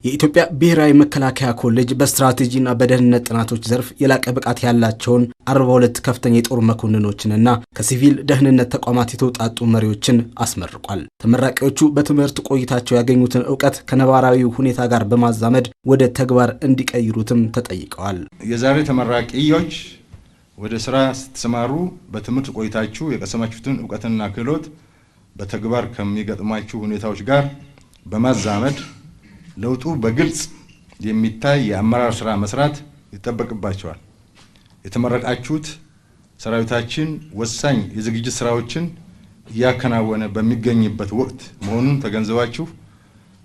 የኢትዮጵያ ብሔራዊ መከላከያ ኮሌጅ በስትራቴጂና በደህንነት ጥናቶች ዘርፍ የላቀ ብቃት ያላቸውን 42 ከፍተኛ የጦር መኮንኖችንና ከሲቪል ደህንነት ተቋማት የተውጣጡ መሪዎችን አስመርቋል። ተመራቂዎቹ በትምህርት ቆይታቸው ያገኙትን ዕውቀት ከነባራዊ ሁኔታ ጋር በማዛመድ ወደ ተግባር እንዲቀይሩትም ተጠይቀዋል። የዛሬ ተመራቂዎች ወደ ስራ ስትሰማሩ በትምህርት ቆይታችሁ የቀሰማችሁትን ዕውቀትና ክህሎት በተግባር ከሚገጥማችሁ ሁኔታዎች ጋር በማዛመድ ለውጡ በግልጽ የሚታይ የአመራር ስራ መስራት ይጠበቅባቸዋል። የተመረቃችሁት ሰራዊታችን ወሳኝ የዝግጅት ስራዎችን እያከናወነ በሚገኝበት ወቅት መሆኑን ተገንዝባችሁ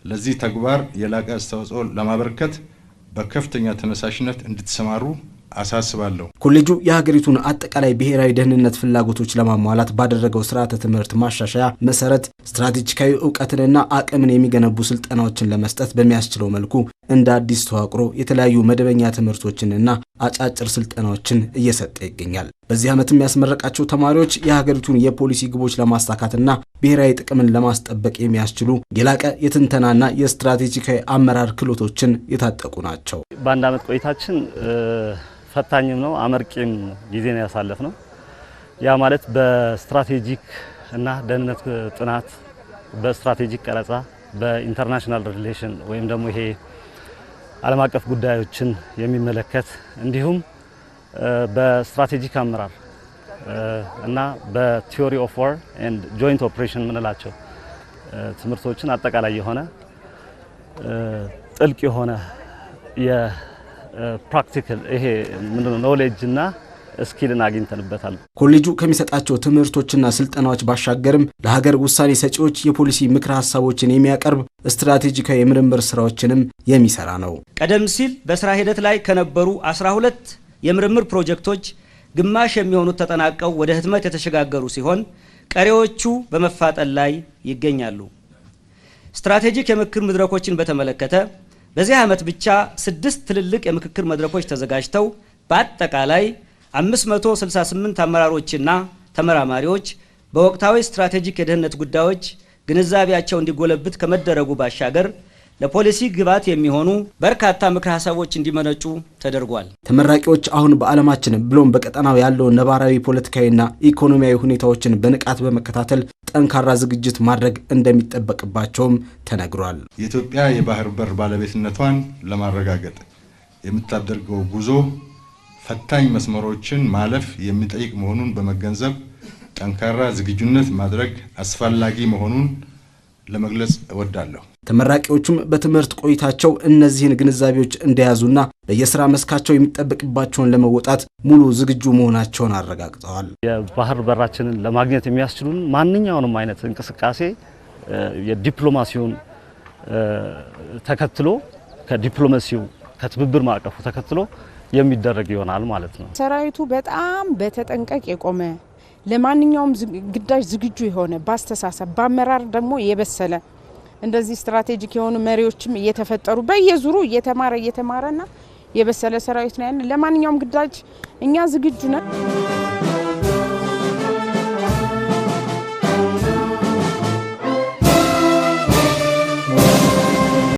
ለዚህ ተግባር የላቀ አስተዋጽኦ ለማበርከት በከፍተኛ ተነሳሽነት እንድትሰማሩ አሳስባለሁ። ኮሌጁ የሀገሪቱን አጠቃላይ ብሔራዊ ደህንነት ፍላጎቶች ለማሟላት ባደረገው ስርዓተ ትምህርት ማሻሻያ መሰረት ስትራቴጂካዊ ዕውቀትንና አቅምን የሚገነቡ ስልጠናዎችን ለመስጠት በሚያስችለው መልኩ እንደ አዲስ ተዋቅሮ የተለያዩ መደበኛ ትምህርቶችንና አጫጭር ስልጠናዎችን እየሰጠ ይገኛል። በዚህ ዓመትም ያስመረቃቸው ተማሪዎች የሀገሪቱን የፖሊሲ ግቦች ለማሳካትና ብሔራዊ ጥቅምን ለማስጠበቅ የሚያስችሉ የላቀ የትንተናና የስትራቴጂካዊ አመራር ክህሎቶችን የታጠቁ ናቸው። በአንድ ዓመት ቆይታችን ፈታኝም ነው አመርቂም ጊዜ ነው ያሳለፍነው። ያ ማለት በስትራቴጂክ እና ደህንነት ጥናት፣ በስትራቴጂክ ቀረጻ፣ በኢንተርናሽናል ሪሌሽን ወይም ደግሞ ይሄ ዓለም አቀፍ ጉዳዮችን የሚመለከት እንዲሁም በስትራቴጂክ አመራር እና በቲዮሪ ኦፍ ዋር ኤንድ ጆይንት ኦፕሬሽን ምንላቸው ትምህርቶችን አጠቃላይ የሆነ ጥልቅ የሆነ የፕራክቲካል ይሄ ምንድነው ኖሌጅ እና ስኪልን አግኝተንበታል። ኮሌጁ ከሚሰጣቸው ትምህርቶችና ስልጠናዎች ባሻገርም ለሀገር ውሳኔ ሰጪዎች የፖሊሲ ምክረ ሀሳቦችን የሚያቀርብ ስትራቴጂካዊ የምርምር ስራዎችንም የሚሰራ ነው። ቀደም ሲል በስራ ሂደት ላይ ከነበሩ 12 የምርምር ፕሮጀክቶች ግማሽ የሚሆኑት ተጠናቀው ወደ ህትመት የተሸጋገሩ ሲሆን ቀሪዎቹ በመፋጠን ላይ ይገኛሉ። ስትራቴጂክ የምክክር መድረኮችን በተመለከተ በዚህ ዓመት ብቻ 6 ትልልቅ የምክክር መድረኮች ተዘጋጅተው በአጠቃላይ 568 አመራሮችና ተመራማሪዎች በወቅታዊ ስትራቴጂክ የደህንነት ጉዳዮች ግንዛቤያቸው እንዲጎለብት ከመደረጉ ባሻገር ለፖሊሲ ግብዓት የሚሆኑ በርካታ ምክረ ሀሳቦች እንዲመነጩ ተደርጓል። ተመራቂዎች አሁን በዓለማችን ብሎም በቀጠናው ያለው ነባራዊ ፖለቲካዊና ኢኮኖሚያዊ ሁኔታዎችን በንቃት በመከታተል ጠንካራ ዝግጅት ማድረግ እንደሚጠበቅባቸውም ተነግሯል። የኢትዮጵያ የባህር በር ባለቤትነቷን ለማረጋገጥ የምታደርገው ጉዞ ፈታኝ መስመሮችን ማለፍ የሚጠይቅ መሆኑን በመገንዘብ ጠንካራ ዝግጁነት ማድረግ አስፈላጊ መሆኑን ለመግለጽ እወዳለሁ። ተመራቂዎቹም በትምህርት ቆይታቸው እነዚህን ግንዛቤዎች እንደያዙና በየስራ መስካቸው የሚጠበቅባቸውን ለመወጣት ሙሉ ዝግጁ መሆናቸውን አረጋግጠዋል። የባህር በራችንን ለማግኘት የሚያስችሉን ማንኛውንም አይነት እንቅስቃሴ የዲፕሎማሲውን ተከትሎ ከዲፕሎማሲው ከትብብር ማዕቀፉ ተከትሎ የሚደረግ ይሆናል ማለት ነው። ሰራዊቱ በጣም በተጠንቀቅ የቆመ ለማንኛውም ግዳጅ ዝግጁ የሆነ በአስተሳሰብ በአመራር ደግሞ የበሰለ እንደዚህ ስትራቴጂክ የሆኑ መሪዎችም እየተፈጠሩ በየዙሩ እየተማረና የበሰለ ሰራዊት ነው። ለማንኛውም ግዳጅ እኛ ዝግጁ ነን።